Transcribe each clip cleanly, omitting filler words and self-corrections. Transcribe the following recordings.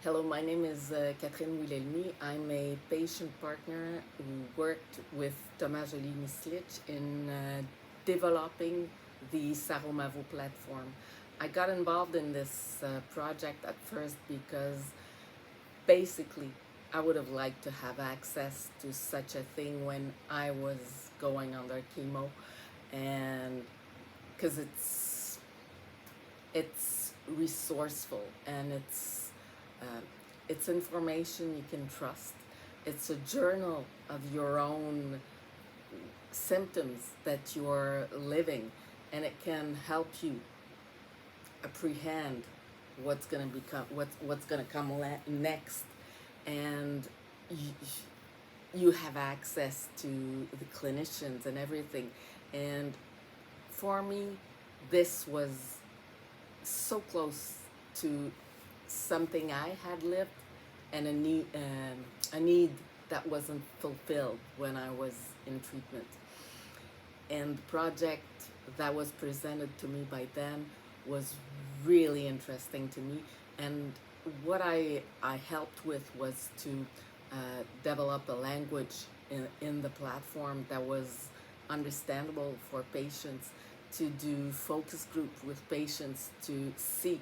Hello, my name is Catherine Wilhelmi. I'm a patient partner who worked with Thomas Joly-Mislich in developing the Saromavo platform. I got involved in this project at first because basically I would have liked to have access to such a thing when I was going under chemo, and because it's resourceful and uh, it's information you can trust. It's a journal of your own symptoms that you're living, and it can help you apprehend what's going to come next, and you, you have access to the clinicians and everything. And for me, this was so close to something I had lived, and a need that wasn't fulfilled when I was in treatment. And the project that was presented to me by them was really interesting to me. And what I helped with was to develop a language in the platform that was understandable for patients, to do focus group with patients to seek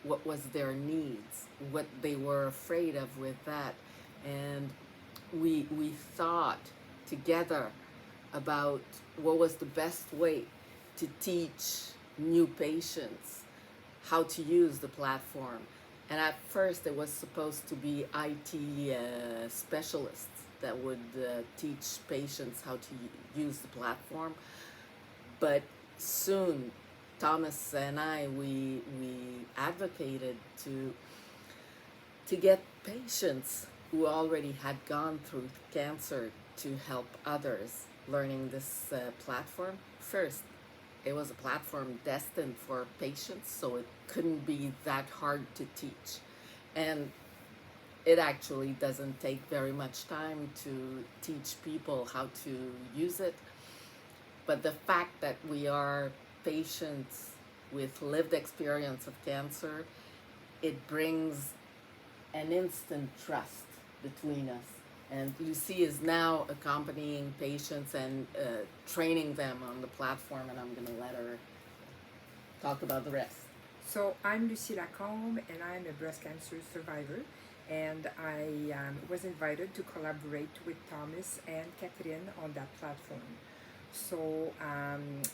what was their needs, what they were afraid of with that. And we thought together about what was the best way to teach new patients how to use the platform. And at first, it was supposed to be IT specialists that would teach patients how to use the platform. But soon, Thomas and we advocated to get patients who already had gone through cancer to help others learning this platform. First, it was a platform destined for patients, so it couldn't be that hard to teach. And it actually doesn't take very much time to teach people how to use it. But the fact that we are patients with lived experience of cancer, it brings an instant trust between us. And Lucie is now accompanying patients and training them on the platform, and I'm going to let her talk about the rest. So I'm Lucie Lacombe, and I'm a breast cancer survivor. And I was invited to collaborate with Thomas and Catherine on that platform. So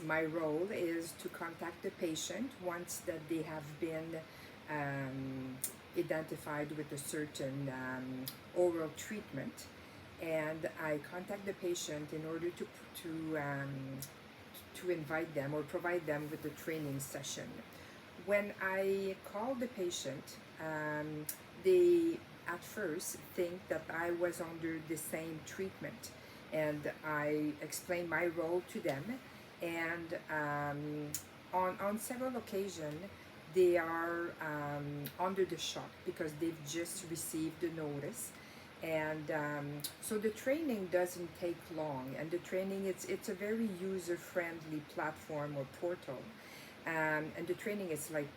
my role is to contact the patient once that they have been um, identified with a certain oral treatment, and I contact the patient in order to invite them or provide them with a training session. When I call the patient, they at first think that I was under the same treatment, and I explain my role to them. And on several occasions, they are under the shock because they've just received the notice. And so the training doesn't take long, and the training it's a very user friendly platform or portal, and the training is like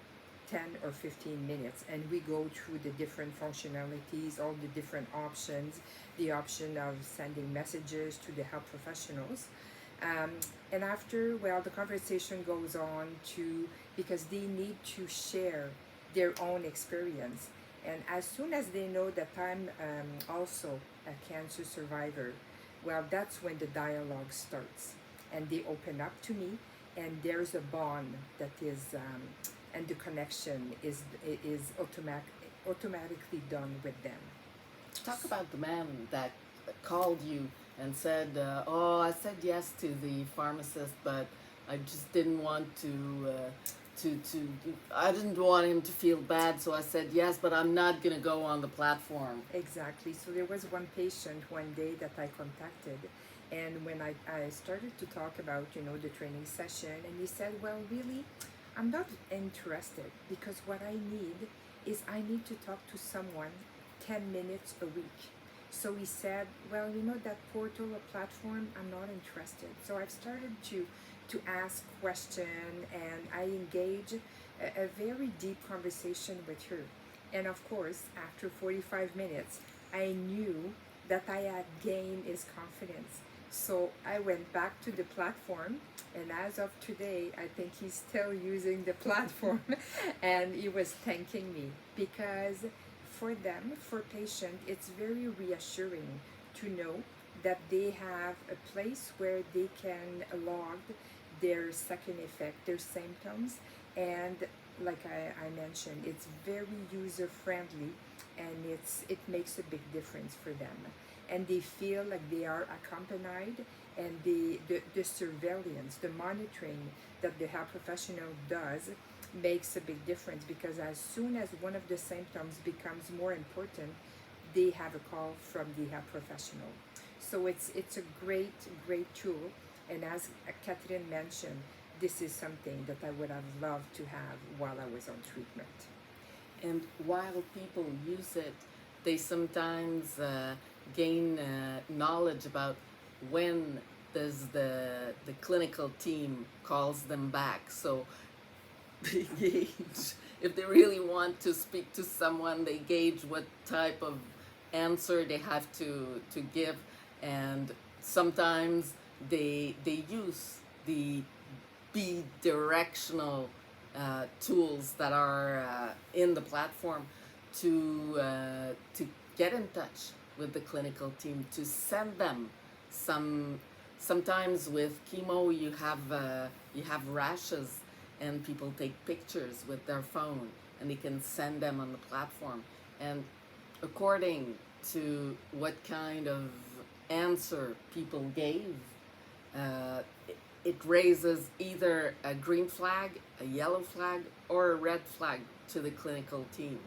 10 or 15 minutes, and we go through the different functionalities, all the different options, the option of sending messages to the health professionals. um, and after, well, the conversation goes on to, because they need to share their own experience. And as soon as they know that I'm also a cancer survivor, well, that's when the dialogue starts, and they open up to me, and there's a bond that is and the connection is automatically done with them. Talk about the man that called you and said, "Oh, I said yes to the pharmacist, but I just didn't want to. I didn't want him to feel bad, so I said yes, but I'm not gonna go on the platform." Exactly. So there was one patient one day that I contacted, and when I started to talk about, the training session, and he said, well, really, I'm not interested, because what I need is I need to talk to someone 10 minutes a week. So he said, well, that portal or platform, I'm not interested. So I've started to ask questions, and I engage a very deep conversation with her. And of course, after 45 minutes, I knew that I had gained his confidence. So I went back to the platform, and as of today, I think he's still using the platform, and he was thanking me because for them, for patients, it's very reassuring to know that they have a place where they can log their second effect, their symptoms, and like I mentioned, it's very user friendly, and it makes a big difference for them, and they feel like they are accompanied, and the surveillance, the monitoring that the health professional does makes a big difference, because as soon as one of the symptoms becomes more important, they have a call from the health professional. So it's a great tool, and as Catherine mentioned, this is something that I would have loved to have while I was on treatment. And while people use it, they sometimes gain knowledge about when does the clinical team calls them back. So they gauge if they really want to speak to someone, they gauge what type of answer they have to give, and sometimes they use the bi-directional tools that are in the platform to get in touch with the clinical team, to send them some. Sometimes with chemo, you have rashes, and people take pictures with their phone, and they can send them on the platform. And according to what kind of answer people gave, uh, it raises either a green flag, a yellow flag, or a red flag to the clinical team.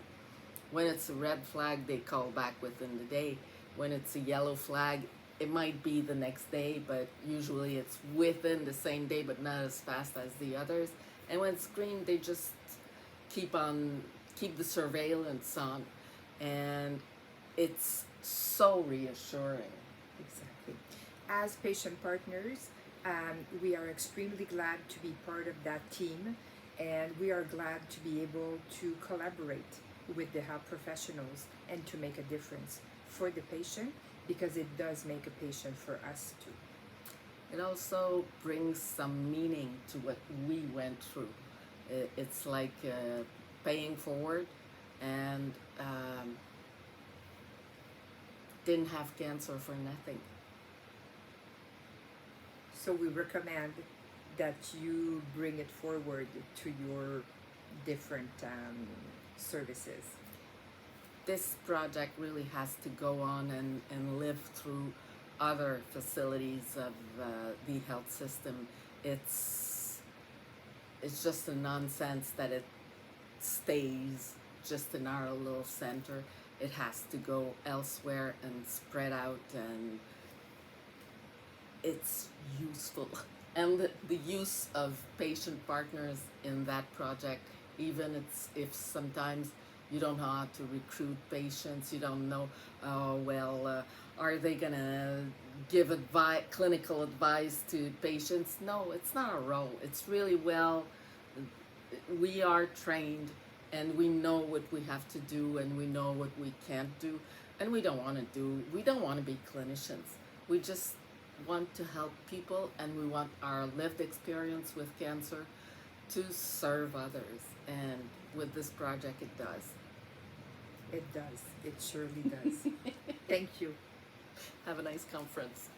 When it's a red flag, they call back within the day. When it's a yellow flag, it might be the next day, but usually it's within the same day, but not as fast as the others. And when it's green, they just keep the surveillance on, and it's so reassuring. Exactly. As patient partners, we are extremely glad to be part of that team, and we are glad to be able to collaborate with the health professionals and to make a difference for the patient, because it does make a patient for us too. It also brings some meaning to what we went through. It's like paying forward, and didn't have cancer for nothing. So we recommend that you bring it forward to your different services. This project really has to go on and live through other facilities of the health system. It's it's just a nonsense that it stays just in our little center. It has to go elsewhere and spread out, and it's useful. And the use of patient partners in that project, even if sometimes you don't know how to recruit patients, you don't know, oh, well, are they gonna give clinical advice to patients? No, it's not our role. It's really, well, we are trained, and we know what we have to do, and we know what we can't do, and we don't want to be clinicians. We just want to help people, and we want our lived experience with cancer to serve others, and with this project it does. It does. It surely does. Thank you. Have a nice conference.